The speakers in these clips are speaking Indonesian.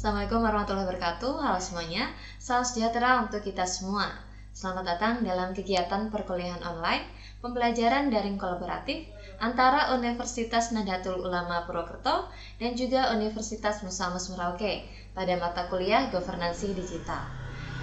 Assalamualaikum warahmatullahi wabarakatuh. Halo semuanya, salam sejahtera untuk kita semua. Selamat datang dalam kegiatan perkuliahan online pembelajaran daring kolaboratif antara Universitas Nahdlatul Ulama Purwokerto dan juga Universitas Musa Mus Merauke pada mata kuliah Governansi Digital.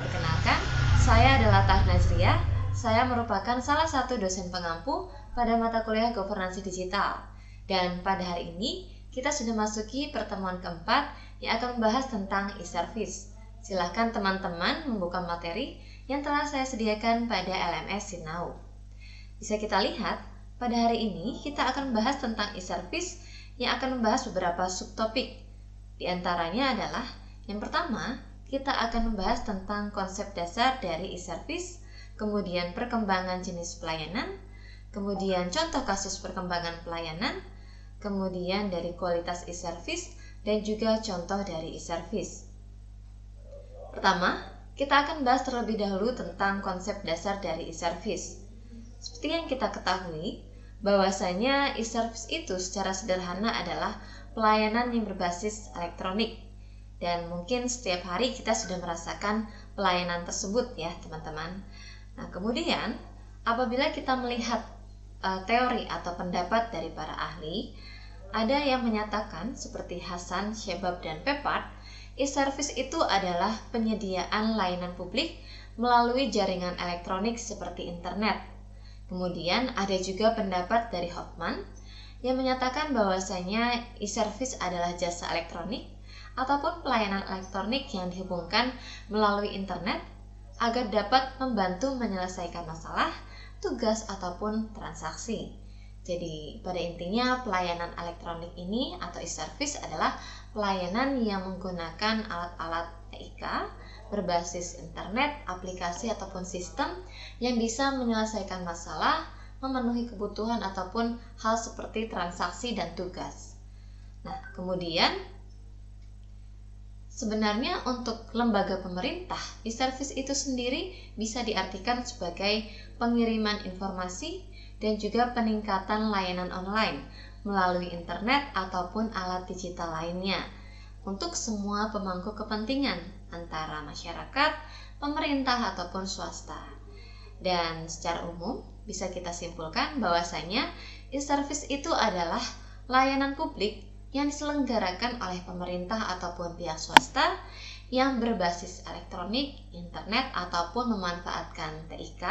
Perkenalkan, saya adalah Tah Nazriah. Saya merupakan salah satu dosen pengampu pada mata kuliah Governansi Digital. Dan pada hari ini kita sudah masuki pertemuan keempat yang akan membahas tentang e-service. Silahkan teman-teman membuka materi yang telah saya sediakan pada LMS Sinau. Bisa kita lihat, pada hari ini kita akan membahas tentang e-service yang akan membahas beberapa subtopik. Di antaranya adalah, yang pertama, kita akan membahas tentang konsep dasar dari e-service, kemudian perkembangan jenis pelayanan, kemudian contoh kasus perkembangan pelayanan, kemudian dari kualitas e-service, dan juga contoh dari e-service. Pertama, kita akan bahas terlebih dahulu tentang konsep dasar dari e-service. Seperti yang kita ketahui, bahwasanya e-service itu secara sederhana adalah pelayanan yang berbasis elektronik. Dan mungkin setiap hari kita sudah merasakan pelayanan tersebut ya teman-teman. Nah kemudian, apabila kita melihat teori atau pendapat dari para ahli, ada yang menyatakan seperti Hasan, Shebab, dan Pepard, e-service itu adalah penyediaan layanan publik melalui jaringan elektronik seperti internet. Kemudian ada juga pendapat dari Hoffman yang menyatakan bahwasanya e-service adalah jasa elektronik ataupun pelayanan elektronik yang dihubungkan melalui internet agar dapat membantu menyelesaikan masalah, tugas, ataupun transaksi. Jadi pada intinya pelayanan elektronik ini atau e-service adalah pelayanan yang menggunakan alat-alat TIK berbasis internet, aplikasi ataupun sistem yang bisa menyelesaikan masalah, memenuhi kebutuhan ataupun hal seperti transaksi dan tugas. Nah, kemudian sebenarnya untuk lembaga pemerintah, e-service itu sendiri bisa diartikan sebagai pengiriman informasi dan juga peningkatan layanan online melalui internet ataupun alat digital lainnya untuk semua pemangku kepentingan antara masyarakat, pemerintah ataupun swasta. Dan secara umum bisa kita simpulkan bahwasanya e-service itu adalah layanan publik yang diselenggarakan oleh pemerintah ataupun pihak swasta yang berbasis elektronik, internet ataupun memanfaatkan TIK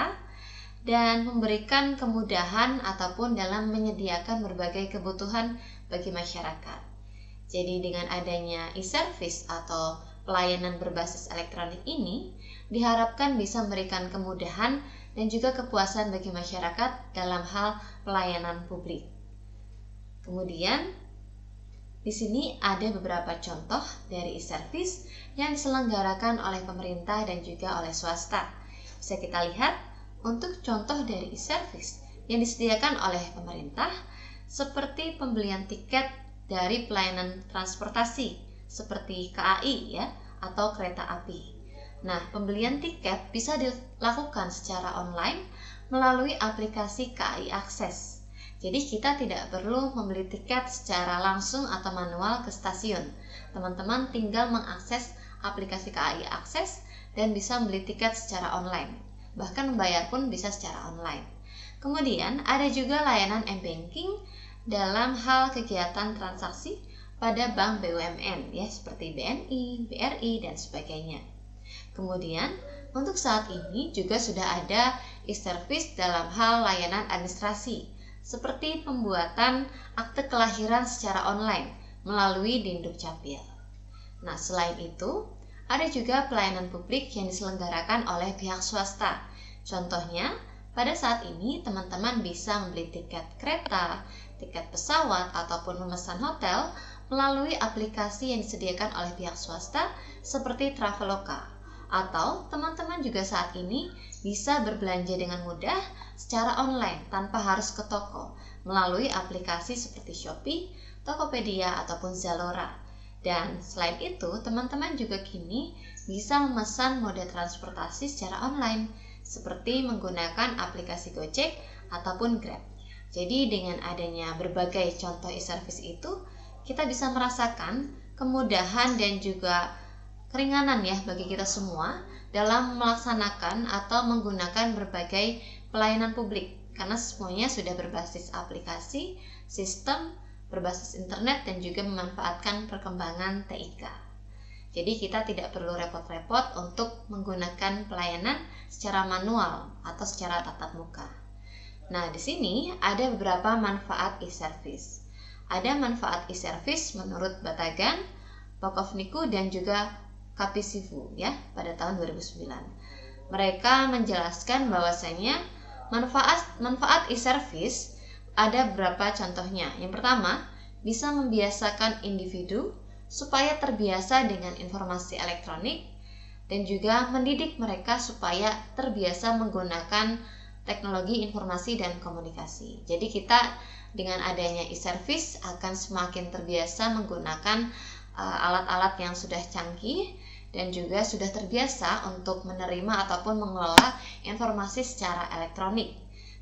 dan memberikan kemudahan ataupun dalam menyediakan berbagai kebutuhan bagi masyarakat. Jadi dengan adanya e-service atau pelayanan berbasis elektronik ini diharapkan bisa memberikan kemudahan dan juga kepuasan bagi masyarakat dalam hal pelayanan publik. Kemudian di sini ada beberapa contoh dari e-service yang diselenggarakan oleh pemerintah dan juga oleh swasta. Bisa kita lihat untuk contoh dari e-service yang disediakan oleh pemerintah seperti pembelian tiket dari pelayanan transportasi seperti KAI ya atau kereta api. Nah, pembelian tiket bisa dilakukan secara online melalui aplikasi KAI Akses. Jadi kita tidak perlu membeli tiket secara langsung atau manual ke stasiun. Teman-teman tinggal mengakses aplikasi KAI Akses dan bisa membeli tiket secara online. Bahkan membayar pun bisa secara online. Kemudian ada juga layanan m-banking dalam hal kegiatan transaksi pada bank BUMN ya seperti BNI, BRI dan sebagainya. Kemudian untuk saat ini juga sudah ada e-service dalam hal layanan administrasi seperti pembuatan akte kelahiran secara online melalui Dinduk Capil. Nah, selain itu ada juga pelayanan publik yang diselenggarakan oleh pihak swasta. Contohnya, pada saat ini teman-teman bisa membeli tiket kereta, tiket pesawat, ataupun memesan hotel melalui aplikasi yang disediakan oleh pihak swasta seperti Traveloka. Atau teman-teman juga saat ini bisa berbelanja dengan mudah secara online tanpa harus ke toko melalui aplikasi seperti Shopee, Tokopedia, ataupun Zalora. Dan selain itu, teman-teman juga kini bisa memesan moda transportasi secara online seperti menggunakan aplikasi Gojek ataupun Grab. Jadi dengan adanya berbagai contoh e-service itu, kita bisa merasakan kemudahan dan juga keringanan ya bagi kita semua dalam melaksanakan atau menggunakan berbagai pelayanan publik, karena semuanya sudah berbasis aplikasi, sistem, berbasis internet, dan juga memanfaatkan perkembangan TIK. Jadi kita tidak perlu repot-repot untuk menggunakan pelayanan secara manual atau secara tatap muka. Nah, di sini ada beberapa manfaat e-service. Ada manfaat e-service menurut Batagan, Pokovniku, dan juga Kapisivu ya pada tahun 2009. Mereka menjelaskan bahwasanya manfaat e-service ada beberapa contohnya. Yang pertama, bisa membiasakan individu supaya terbiasa dengan informasi elektronik dan juga mendidik mereka supaya terbiasa menggunakan teknologi informasi dan komunikasi. Jadi kita dengan adanya e-service akan semakin terbiasa menggunakan alat-alat yang sudah canggih dan juga sudah terbiasa untuk menerima ataupun mengelola informasi secara elektronik.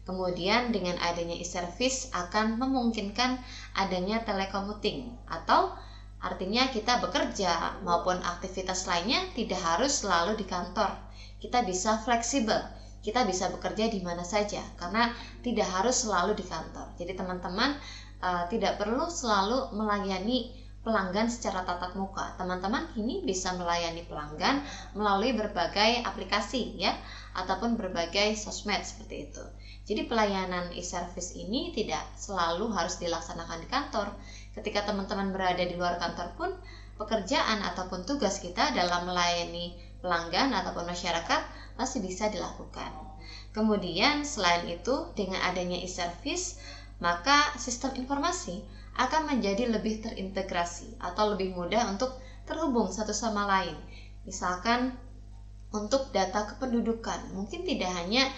Kemudian dengan adanya e-service akan memungkinkan adanya telekommuting, atau artinya kita bekerja maupun aktivitas lainnya tidak harus selalu di kantor. Kita bisa fleksibel, kita bisa bekerja di mana saja karena tidak harus selalu di kantor. Jadi teman-teman tidak perlu selalu melayani pelanggan secara tatap muka. Teman-teman kini bisa melayani pelanggan melalui berbagai aplikasi ya, ataupun berbagai sosmed seperti itu. Jadi pelayanan e-service ini tidak selalu harus dilaksanakan di kantor. Ketika teman-teman berada di luar kantor pun, pekerjaan ataupun tugas kita dalam melayani pelanggan ataupun masyarakat masih bisa dilakukan. Kemudian selain itu, dengan adanya e-service, maka sistem informasi akan menjadi lebih terintegrasi atau lebih mudah untuk terhubung satu sama lain. Misalkan untuk data kependudukan, mungkin tidak hanya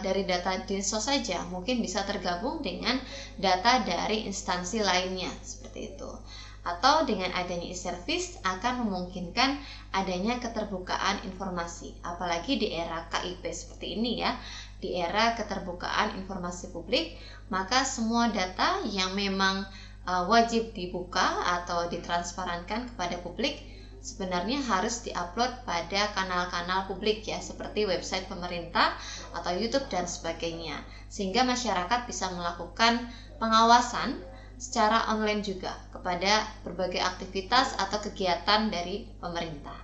dari data Dinsos saja, mungkin bisa tergabung dengan data dari instansi lainnya, seperti itu. Atau dengan adanya e-service akan memungkinkan adanya keterbukaan informasi, apalagi di era KIP seperti ini ya, di era keterbukaan informasi publik, maka semua data yang memang wajib dibuka atau ditransparankan kepada publik sebenarnya harus diupload pada kanal-kanal publik ya, seperti website pemerintah atau YouTube dan sebagainya, sehingga masyarakat bisa melakukan pengawasan secara online juga kepada berbagai aktivitas atau kegiatan dari pemerintah.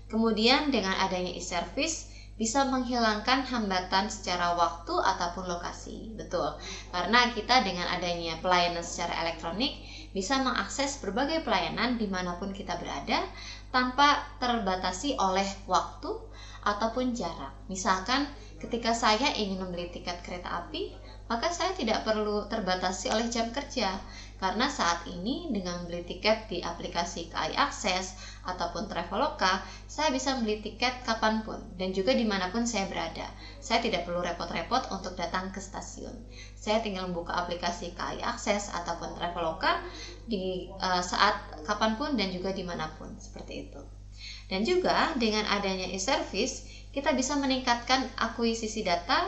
Kemudian dengan adanya e-service bisa menghilangkan hambatan secara waktu ataupun lokasi. Betul, karena kita dengan adanya pelayanan secara elektronik bisa mengakses berbagai pelayanan dimanapun kita berada tanpa terbatasi oleh waktu ataupun jarak. Misalkan ketika saya ingin membeli tiket kereta api, maka saya tidak perlu terbatasi oleh jam kerja, karena saat ini dengan beli tiket di aplikasi KAI Akses ataupun Traveloka, saya bisa beli tiket kapanpun dan juga dimanapun saya berada. Saya tidak perlu repot-repot untuk datang ke stasiun. Saya tinggal membuka aplikasi KAI Akses ataupun Traveloka di saat kapanpun dan juga dimanapun, seperti itu. Dan juga dengan adanya e-service, kita bisa meningkatkan akuisisi data,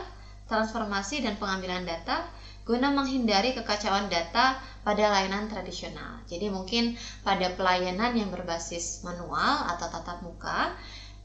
transformasi dan pengambilan data guna menghindari kekacauan data pada layanan tradisional. Jadi mungkin pada pelayanan yang berbasis manual atau tatap muka,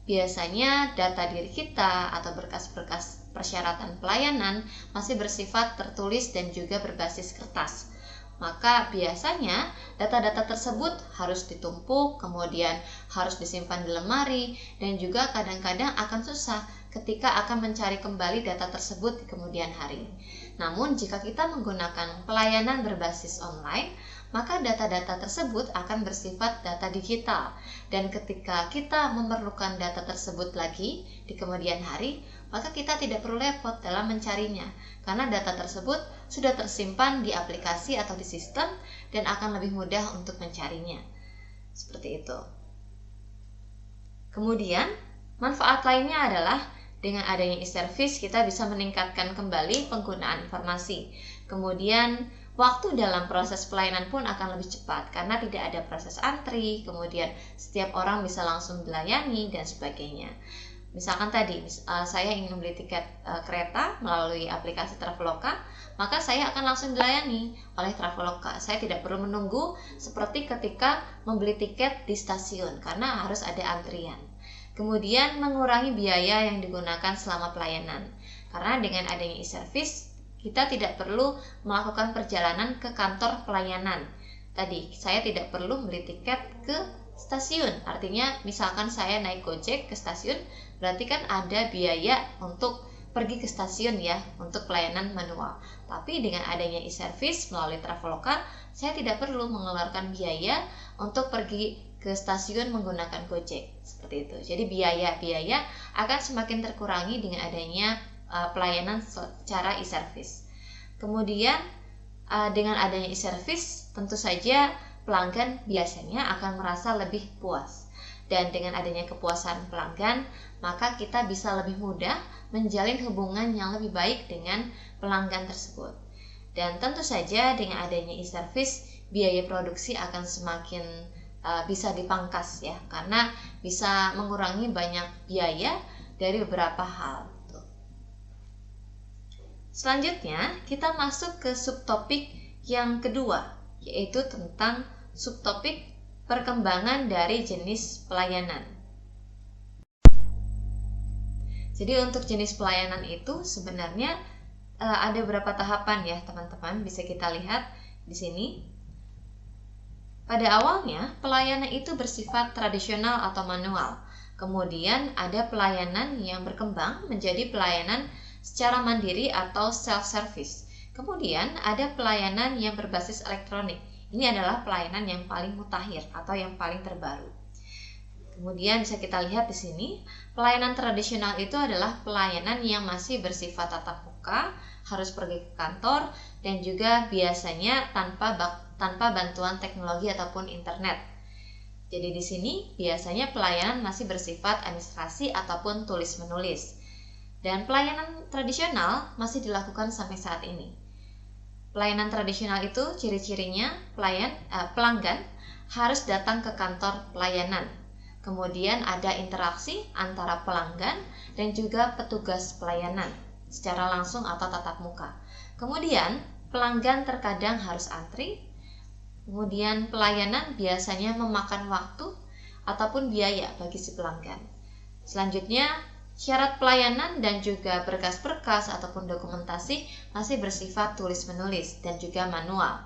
biasanya data diri kita atau berkas-berkas persyaratan pelayanan masih bersifat tertulis dan juga berbasis kertas. Maka biasanya data-data tersebut harus ditumpuk, kemudian harus disimpan di lemari, dan juga kadang-kadang akan susah ketika akan mencari kembali data tersebut di kemudian hari. Namun jika kita menggunakan pelayanan berbasis online, maka data-data tersebut akan bersifat data digital, dan ketika kita memerlukan data tersebut lagi di kemudian hari, maka kita tidak perlu repot dalam mencarinya, karena data tersebut sudah tersimpan di aplikasi atau di sistem dan akan lebih mudah untuk mencarinya. Seperti itu. Kemudian, manfaat lainnya adalah dengan adanya e-service kita bisa meningkatkan kembali penggunaan informasi. Kemudian, waktu dalam proses pelayanan pun akan lebih cepat karena tidak ada proses antri, kemudian setiap orang bisa langsung dilayani dan sebagainya. Misalkan tadi saya ingin membeli tiket kereta melalui aplikasi Traveloka, maka saya akan langsung dilayani oleh Traveloka. Saya tidak perlu menunggu seperti ketika membeli tiket di stasiun karena harus ada antrian. Kemudian mengurangi biaya yang digunakan selama pelayanan. Karena dengan adanya e-service, kita tidak perlu melakukan perjalanan ke kantor pelayanan. Tadi saya tidak perlu beli tiket ke stasiun. Artinya misalkan saya naik Gojek ke stasiun, berarti kan ada biaya untuk pergi ke stasiun ya, untuk pelayanan manual. Tapi dengan adanya e-service melalui Traveloka, saya tidak perlu mengeluarkan biaya untuk pergi ke stasiun menggunakan Gojek. Seperti itu. Jadi biaya-biaya akan semakin terkurangi dengan adanya pelayanan secara e-service. Kemudian dengan adanya e-service, tentu saja pelanggan biasanya akan merasa lebih puas. Dan dengan adanya kepuasan pelanggan, maka kita bisa lebih mudah menjalin hubungan yang lebih baik dengan pelanggan tersebut. Dan tentu saja dengan adanya e-service, biaya produksi akan semakin bisa dipangkas ya, karena bisa mengurangi banyak biaya dari beberapa hal. Selanjutnya, kita masuk ke subtopik yang kedua, yaitu tentang subtopik perkembangan dari jenis pelayanan. Jadi untuk jenis pelayanan itu sebenarnya ada beberapa tahapan ya teman-teman, bisa kita lihat di sini. Pada awalnya, pelayanan itu bersifat tradisional atau manual. Kemudian ada pelayanan yang berkembang menjadi pelayanan secara mandiri atau self-service. Kemudian ada pelayanan yang berbasis elektronik. Ini adalah pelayanan yang paling mutakhir atau yang paling terbaru. Kemudian bisa kita lihat di sini, pelayanan tradisional itu adalah pelayanan yang masih bersifat tatap muka, harus pergi ke kantor, dan juga biasanya tanpa bantuan teknologi ataupun internet. Jadi di sini biasanya pelayanan masih bersifat administrasi ataupun tulis-menulis. Dan pelayanan tradisional masih dilakukan sampai saat ini. Pelayanan tradisional itu ciri-cirinya pelanggan harus datang ke kantor pelayanan. Kemudian ada interaksi antara pelanggan dan juga petugas pelayanan secara langsung atau tatap muka. Kemudian pelanggan terkadang harus antri. Kemudian pelayanan biasanya memakan waktu ataupun biaya bagi si pelanggan. Selanjutnya, syarat pelayanan dan juga berkas-berkas ataupun dokumentasi masih bersifat tulis-menulis dan juga manual.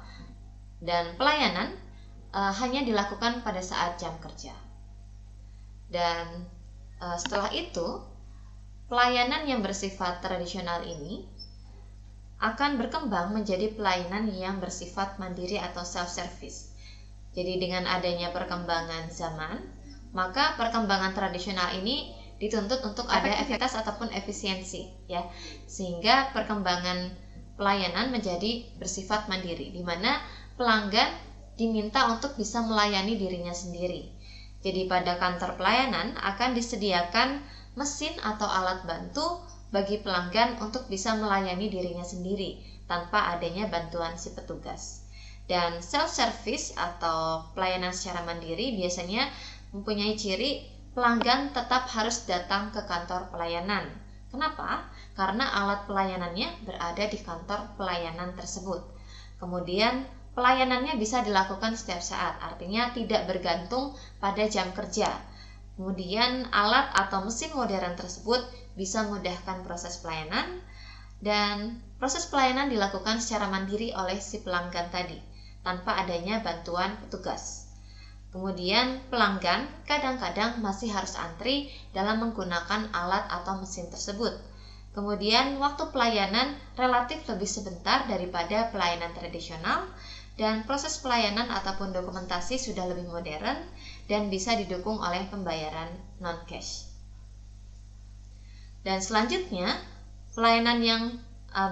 Dan pelayanan hanya dilakukan pada saat jam kerja. Dan setelah itu, pelayanan yang bersifat tradisional ini akan berkembang menjadi pelayanan yang bersifat mandiri atau self-service. Jadi dengan adanya perkembangan zaman, maka perkembangan tradisional ini dituntut untuk ada efektivitas ataupun efisiensi ya, sehingga perkembangan pelayanan menjadi bersifat mandiri, di mana pelanggan diminta untuk bisa melayani dirinya sendiri. Jadi pada kantor pelayanan akan disediakan mesin atau alat bantu bagi pelanggan untuk bisa melayani dirinya sendiri tanpa adanya bantuan si petugas. Dan self-service atau pelayanan secara mandiri biasanya mempunyai ciri pelanggan tetap harus datang ke kantor pelayanan. Kenapa? Karena alat pelayanannya berada di kantor pelayanan tersebut. Kemudian pelayanannya bisa dilakukan setiap saat, artinya tidak bergantung pada jam kerja. Kemudian alat atau mesin modern tersebut bisa memudahkan proses pelayanan, dan proses pelayanan dilakukan secara mandiri oleh si pelanggan tadi, tanpa adanya bantuan petugas. Kemudian pelanggan kadang-kadang masih harus antri dalam menggunakan alat atau mesin tersebut. Kemudian waktu pelayanan relatif lebih sebentar daripada pelayanan tradisional, dan proses pelayanan ataupun dokumentasi sudah lebih modern dan bisa didukung oleh pembayaran non-cash. Dan selanjutnya, pelayanan yang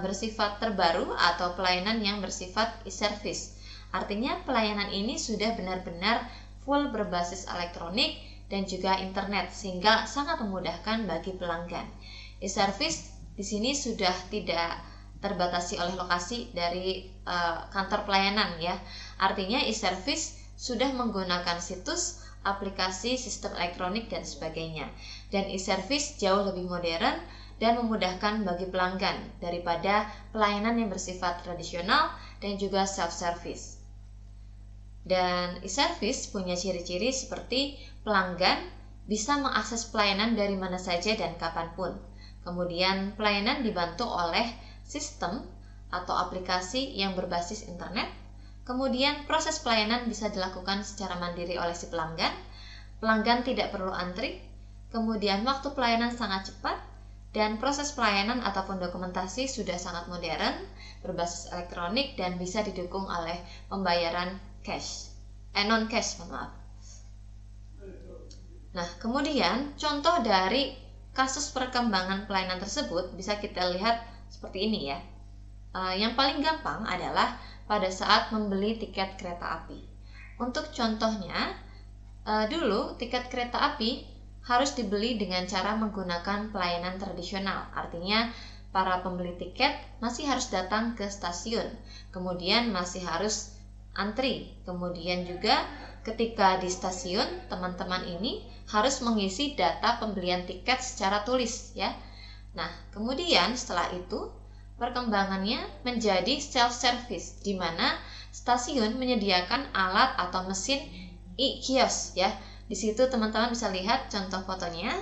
bersifat terbaru atau pelayanan yang bersifat e-service. Artinya pelayanan ini sudah benar-benar full berbasis elektronik dan juga internet, sehingga sangat memudahkan bagi pelanggan. E-service di sini sudah tidak terbatasi oleh lokasi dari kantor pelayanan ya. Artinya e-service sudah menggunakan situs, aplikasi, sistem elektronik, dan sebagainya. Dan e-service jauh lebih modern dan memudahkan bagi pelanggan daripada pelayanan yang bersifat tradisional dan juga self-service. Dan e-service punya ciri-ciri seperti pelanggan bisa mengakses pelayanan dari mana saja dan kapanpun. Kemudian pelayanan dibantu oleh sistem atau aplikasi yang berbasis internet. Kemudian proses pelayanan bisa dilakukan secara mandiri oleh si pelanggan. Pelanggan tidak perlu antri. Kemudian waktu pelayanan sangat cepat. Dan proses pelayanan ataupun dokumentasi sudah sangat modern, berbasis elektronik dan bisa didukung oleh pembayaran cash. Non-cash, maaf. Nah, kemudian contoh dari kasus perkembangan pelayanan tersebut bisa kita lihat seperti ini ya. Yang paling gampang adalah pada saat membeli tiket kereta api. Untuk contohnya, dulu tiket kereta api harus dibeli dengan cara menggunakan pelayanan tradisional. Artinya, para pembeli tiket masih harus datang ke stasiun, kemudian masih harus antri. Kemudian juga ketika di stasiun, teman-teman ini harus mengisi data pembelian tiket secara tulis ya. Nah, kemudian setelah itu perkembangannya menjadi self-service, di mana stasiun menyediakan alat atau mesin e-kios ya. Di situ teman-teman bisa lihat contoh fotonya.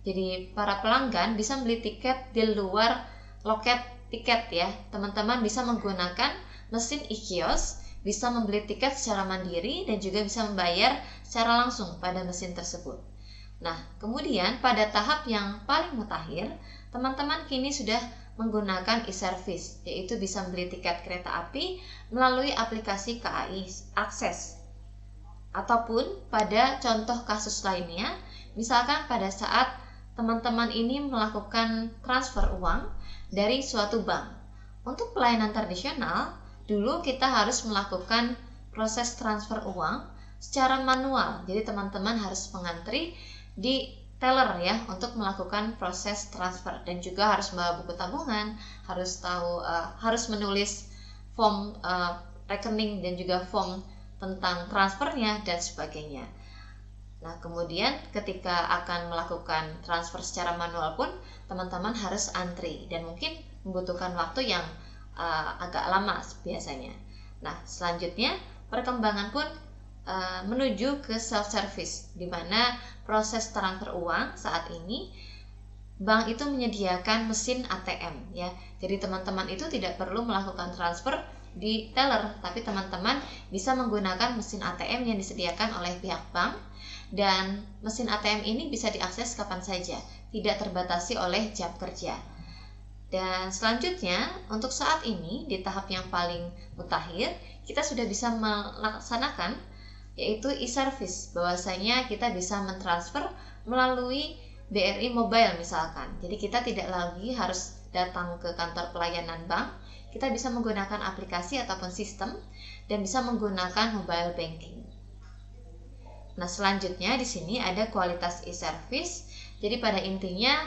Jadi para pelanggan bisa beli tiket di luar loket tiket ya. Teman-teman bisa menggunakan mesin e-kios, bisa membeli tiket secara mandiri dan juga bisa membayar secara langsung pada mesin tersebut. Nah, kemudian pada tahap yang paling mutakhir, teman-teman kini sudah menggunakan e-service, yaitu bisa membeli tiket kereta api melalui aplikasi KAI Akses. Ataupun pada contoh kasus lainnya, misalkan pada saat teman-teman ini melakukan transfer uang dari suatu bank. Untuk pelayanan tradisional, dulu kita harus melakukan proses transfer uang secara manual. Jadi teman-teman harus mengantri di teller ya untuk melakukan proses transfer dan juga harus membawa buku tabungan, harus menulis form rekening dan juga form tentang transfernya dan sebagainya. Nah, kemudian ketika akan melakukan transfer secara manual pun teman-teman harus antri dan mungkin membutuhkan waktu yang agak lama biasanya. Nah, selanjutnya perkembangan pun menuju ke self-service, di mana proses transfer uang saat ini bank itu menyediakan mesin ATM ya. Jadi teman-teman itu tidak perlu melakukan transfer di teller, tapi teman-teman bisa menggunakan mesin ATM yang disediakan oleh pihak bank, dan mesin ATM ini bisa diakses kapan saja, tidak terbatasi oleh jam kerja. Dan selanjutnya, untuk saat ini di tahap yang paling mutakhir, kita sudah bisa melaksanakan yaitu e-service, bahwasanya kita bisa mentransfer melalui BRI Mobile misalkan. Jadi kita tidak lagi harus datang ke kantor pelayanan bank, kita bisa menggunakan aplikasi ataupun sistem dan bisa menggunakan mobile banking. Nah, selanjutnya di sini ada kualitas e-service. Jadi pada intinya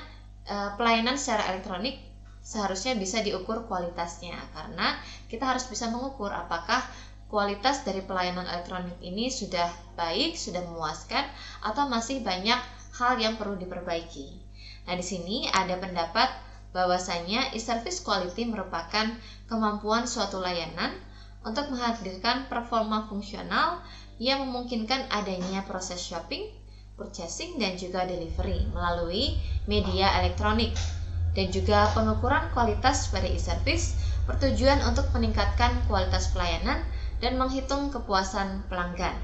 pelayanan secara elektronik seharusnya bisa diukur kualitasnya, karena kita harus bisa mengukur apakah kualitas dari pelayanan elektronik ini sudah baik, sudah memuaskan, atau masih banyak hal yang perlu diperbaiki. Nah, di sini ada pendapat bahwasanya e-service quality merupakan kemampuan suatu layanan untuk menghadirkan performa fungsional yang memungkinkan adanya proses shopping, purchasing, dan juga delivery melalui media elektronik. Dan juga pengukuran kualitas pada e-service bertujuan untuk meningkatkan kualitas pelayanan dan menghitung kepuasan pelanggan.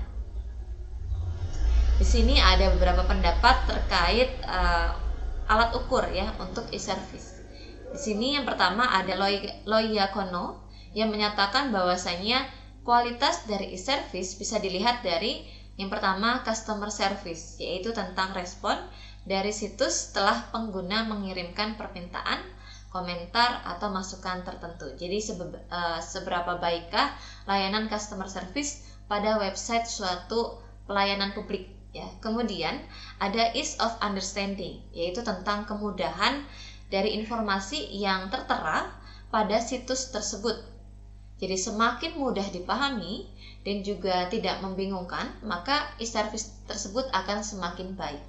Di sini ada beberapa pendapat terkait alat ukur ya untuk e-service. Di sini yang pertama ada Loiacono yang menyatakan bahwasanya kualitas dari e-service bisa dilihat dari yang pertama customer service, yaitu tentang respon dari situs setelah pengguna mengirimkan permintaan, komentar, atau masukan tertentu. Jadi seberapa baikkah layanan customer service pada website suatu pelayanan publik ya. Kemudian ada ease of understanding, yaitu tentang kemudahan dari informasi yang tertera pada situs tersebut. Jadi semakin mudah dipahami dan juga tidak membingungkan, maka e-service tersebut akan semakin baik.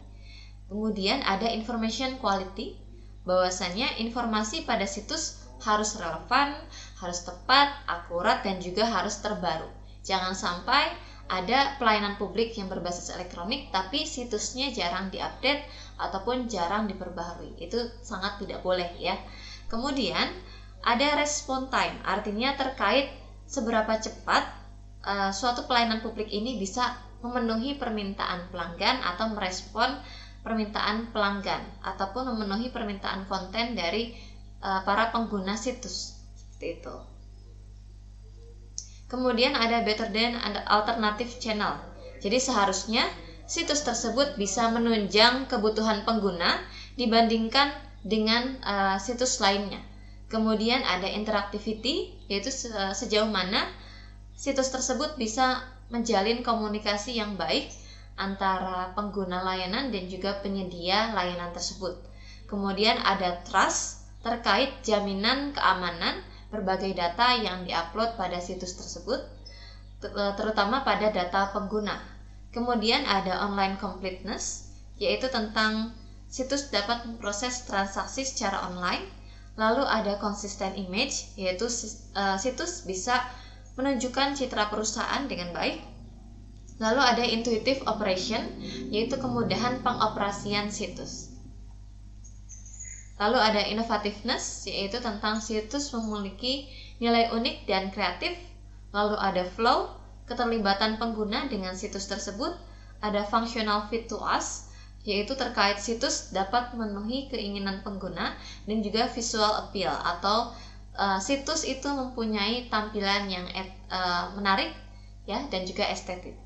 Kemudian ada information quality, bahwasanya informasi pada situs harus relevan, harus tepat, akurat, dan juga harus terbaru. Jangan sampai ada pelayanan publik yang berbasis elektronik tapi situsnya jarang diupdate ataupun jarang diperbaharui. Itu sangat tidak boleh ya. Kemudian ada response time, artinya terkait seberapa cepat suatu pelayanan publik ini bisa memenuhi permintaan pelanggan atau merespon permintaan pelanggan ataupun memenuhi permintaan konten dari para pengguna situs. Seperti itu. Kemudian ada better than alternative channel. Jadi seharusnya situs tersebut bisa menunjang kebutuhan pengguna dibandingkan dengan situs lainnya. Kemudian ada interactivity, yaitu sejauh mana situs tersebut bisa menjalin komunikasi yang baik antara pengguna layanan dan juga penyedia layanan tersebut. Kemudian ada trust, terkait jaminan keamanan berbagai data yang diupload pada situs tersebut, terutama pada data pengguna. Kemudian ada online completeness, yaitu tentang situs dapat memproses transaksi secara online. Lalu ada consistent image, yaitu situs bisa menunjukkan citra perusahaan dengan baik. Lalu ada intuitive operation, yaitu kemudahan pengoperasian situs. Lalu ada innovativeness, yaitu tentang situs memiliki nilai unik dan kreatif. Lalu ada flow, keterlibatan pengguna dengan situs tersebut. Ada functional fit to us, yaitu terkait situs dapat memenuhi keinginan pengguna, dan juga visual appeal atau situs itu mempunyai tampilan yang menarik ya, dan juga estetik.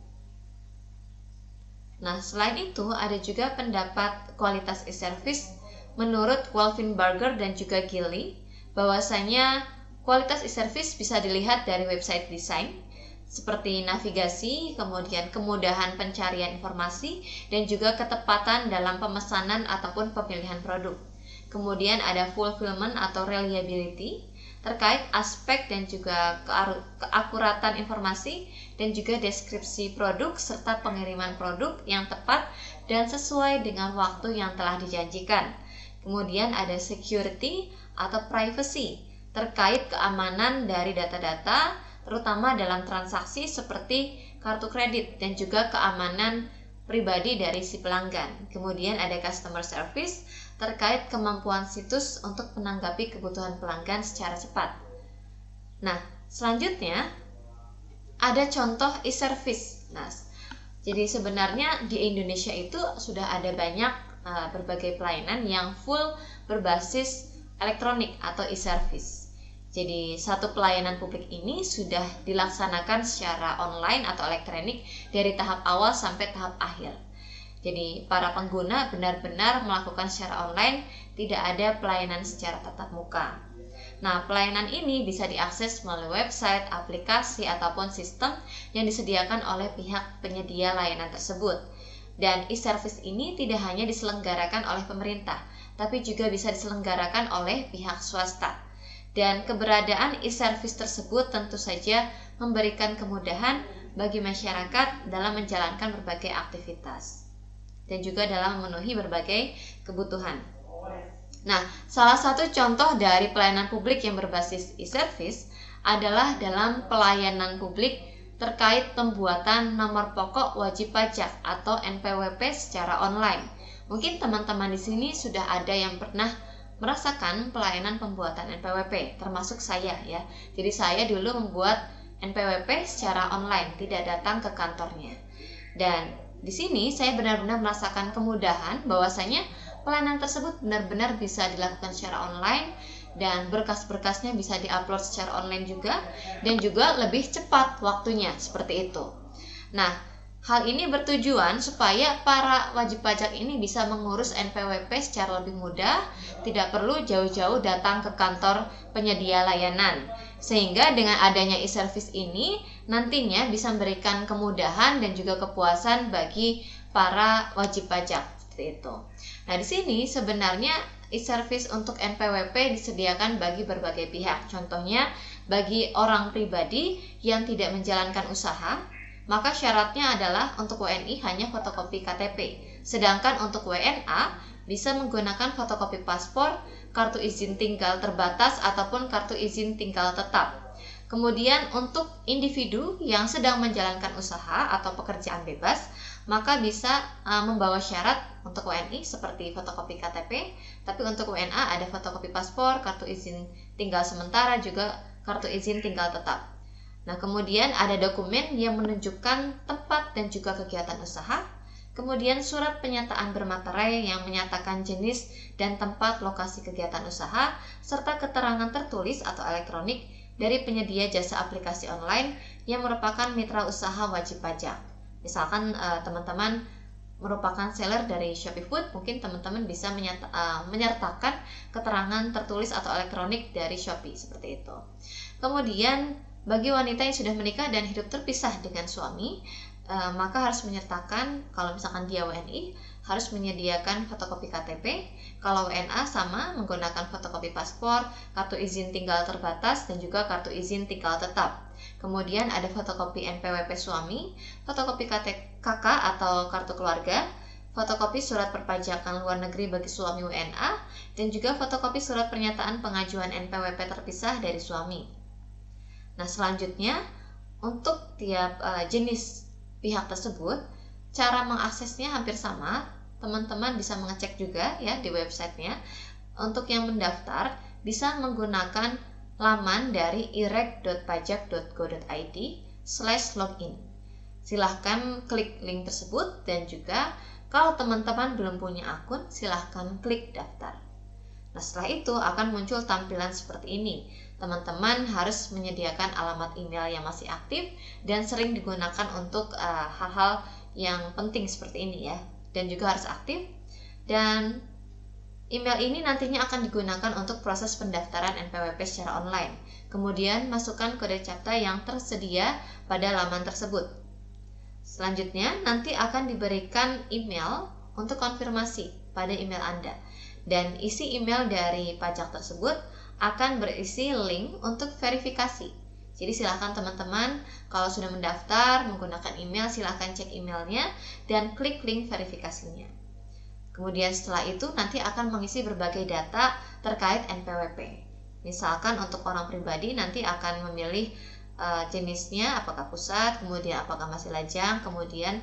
Nah, selain itu ada juga pendapat kualitas e-service menurut Wolfenbarger dan juga Gilly, bahwasanya kualitas e-service bisa dilihat dari website desain seperti navigasi, kemudian kemudahan pencarian informasi, dan juga ketepatan dalam pemesanan ataupun pemilihan produk. Kemudian ada fulfillment atau reliability, terkait aspek dan juga keakuratan informasi dan juga deskripsi produk serta pengiriman produk yang tepat dan sesuai dengan waktu yang telah dijanjikan. Kemudian ada security atau privacy, terkait keamanan dari data-data terutama dalam transaksi seperti kartu kredit dan juga keamanan pribadi dari si pelanggan. Kemudian ada customer service, terkait kemampuan situs untuk menanggapi kebutuhan pelanggan secara cepat. Nah, selanjutnya ada contoh e-service. Nah, jadi sebenarnya di Indonesia itu sudah ada banyak berbagai pelayanan yang full berbasis elektronik atau e-service. Jadi satu pelayanan publik ini sudah dilaksanakan secara online atau elektronik dari tahap awal sampai tahap akhir. Jadi para pengguna benar-benar melakukan secara online, tidak ada pelayanan secara tatap muka. Nah, pelayanan ini bisa diakses melalui website, aplikasi, ataupun sistem yang disediakan oleh pihak penyedia layanan tersebut. Dan e-service ini tidak hanya diselenggarakan oleh pemerintah, tapi juga bisa diselenggarakan oleh pihak swasta. Dan keberadaan e-service tersebut tentu saja memberikan kemudahan bagi masyarakat dalam menjalankan berbagai aktivitas dan juga dalam memenuhi berbagai kebutuhan. Nah, salah satu contoh dari pelayanan publik yang berbasis e-service adalah dalam pelayanan publik terkait pembuatan nomor pokok wajib pajak atau NPWP secara online. Mungkin teman-teman di sini sudah ada yang pernah merasakan pelayanan pembuatan NPWP, termasuk saya ya. Jadi saya dulu membuat NPWP secara online, tidak datang ke kantornya. Dan di sini saya benar-benar merasakan kemudahan bahwasanya pelayanan tersebut benar-benar bisa dilakukan secara online dan berkas-berkasnya bisa diupload secara online juga dan juga lebih cepat waktunya seperti itu. Nah, hal ini bertujuan supaya para wajib pajak ini bisa mengurus NPWP secara lebih mudah, tidak perlu jauh-jauh datang ke kantor penyedia layanan. Sehingga dengan adanya e-service ini nantinya bisa memberikan kemudahan dan juga kepuasan bagi para wajib pajak seperti itu. Nah, di sini sebenarnya e-service untuk NPWP disediakan bagi berbagai pihak. Contohnya Bagi orang pribadi yang tidak menjalankan usaha, maka syaratnya adalah untuk WNI hanya fotokopi KTP. Sedangkan untuk WNA bisa menggunakan fotokopi paspor, kartu izin tinggal terbatas, ataupun kartu izin tinggal tetap. Kemudian untuk individu yang sedang menjalankan usaha atau pekerjaan bebas, maka bisa membawa syarat untuk WNI seperti fotokopi KTP, tapi untuk WNA ada fotokopi paspor, kartu izin tinggal sementara, juga kartu izin tinggal tetap. Nah, kemudian ada dokumen yang menunjukkan tempat dan juga kegiatan usaha, kemudian surat pernyataan bermaterai yang menyatakan jenis dan tempat lokasi kegiatan usaha, serta keterangan tertulis atau elektronik dari penyedia jasa aplikasi online yang merupakan mitra usaha wajib pajak. Misalkan teman-teman merupakan seller dari Shopee Food, mungkin teman-teman bisa menyertakan keterangan tertulis atau elektronik dari Shopee, seperti itu. Kemudian bagi wanita yang sudah menikah dan hidup terpisah dengan suami, maka harus menyertakan, kalau misalkan dia WNI, harus menyediakan fotokopi KTP. Kalau WNA sama, menggunakan fotokopi paspor, kartu izin tinggal terbatas, dan juga kartu izin tinggal tetap. Kemudian ada fotokopi NPWP suami, fotokopi KK atau kartu keluarga, fotokopi surat perpajakan luar negeri bagi suami WNA, dan juga fotokopi surat pernyataan pengajuan NPWP terpisah dari suami. Nah, selanjutnya untuk tiap jenis pihak tersebut, cara mengaksesnya hampir sama. Teman-teman bisa mengecek juga ya di websitenya. Untuk yang mendaftar bisa menggunakan laman dari irek.pajak.go.id/login. Silahkan klik link tersebut, dan juga kalau teman-teman belum punya akun, silahkan klik daftar. Nah, setelah itu akan muncul tampilan seperti ini. Teman-teman harus menyediakan alamat email yang masih aktif dan sering digunakan untuk hal-hal yang penting seperti ini ya, dan juga harus aktif. Dan email ini nantinya akan digunakan untuk proses pendaftaran NPWP secara online. Kemudian masukkan kode CAPTCHA yang tersedia pada laman tersebut. Selanjutnya nanti akan diberikan email untuk konfirmasi pada email Anda. Dan isi email dari pajak tersebut akan berisi link untuk verifikasi. Jadi silakan teman-teman kalau sudah mendaftar menggunakan email, silakan cek emailnya dan klik link verifikasinya. Kemudian setelah itu nanti akan mengisi berbagai data terkait NPWP. Misalkan untuk orang pribadi nanti akan memilih jenisnya apakah pusat, kemudian apakah masih lajang, kemudian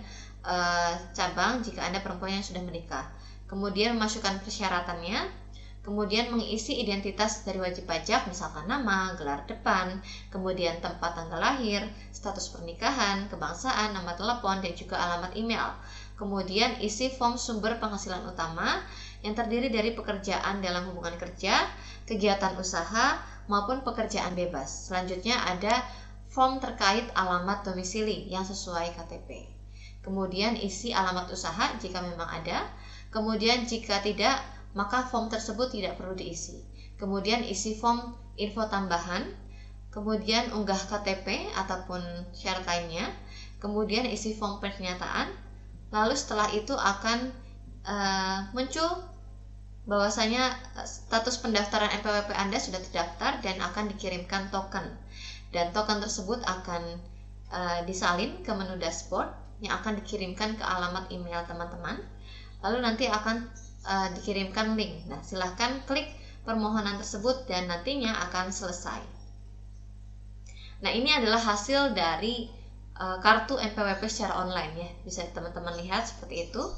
cabang jika Anda perempuan yang sudah menikah. Kemudian memasukkan persyaratannya, kemudian mengisi identitas dari wajib pajak, misalkan nama, gelar depan, kemudian tempat tanggal lahir, status pernikahan, kebangsaan, nama telepon, dan juga alamat email. Kemudian isi form sumber penghasilan utama yang terdiri dari pekerjaan dalam hubungan kerja, kegiatan usaha, maupun pekerjaan bebas. Selanjutnya ada form terkait alamat domisili yang sesuai KTP. Kemudian isi alamat usaha jika memang ada. Kemudian jika tidak, maka form tersebut tidak perlu diisi. Kemudian isi form info tambahan, kemudian unggah KTP ataupun syarat lainnya, kemudian isi form pernyataan, lalu setelah itu akan muncul bahwasanya status pendaftaran NPWP Anda sudah terdaftar dan akan dikirimkan token. Dan token tersebut akan disalin ke menu dashboard yang akan dikirimkan ke alamat email teman-teman. Lalu nanti akan dikirimkan link. Nah, silahkan klik permohonan tersebut dan nantinya akan selesai. Nah, ini adalah hasil dari kartu NPWP secara online ya. Bisa teman-teman lihat seperti itu.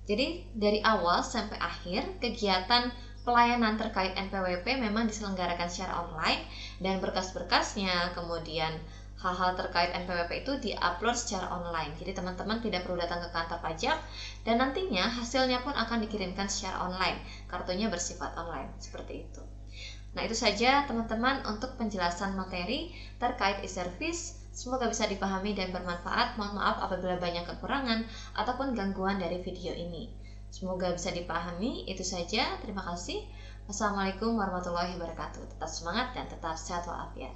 Jadi dari awal sampai akhir kegiatan pelayanan terkait NPWP memang diselenggarakan secara online, dan berkas-berkasnya, kemudian hal-hal terkait NPWP itu diupload secara online. Jadi teman-teman tidak perlu datang ke kantor pajak, dan nantinya hasilnya pun akan dikirimkan secara online. Kartunya bersifat online, seperti itu. Nah, itu saja teman-teman untuk penjelasan materi terkait e-service. Semoga bisa dipahami dan bermanfaat. Mohon maaf apabila banyak kekurangan ataupun gangguan dari video ini. Semoga bisa dipahami. Itu saja. Terima kasih. Wassalamualaikum warahmatullahi wabarakatuh. Tetap semangat dan tetap sehat walafiat.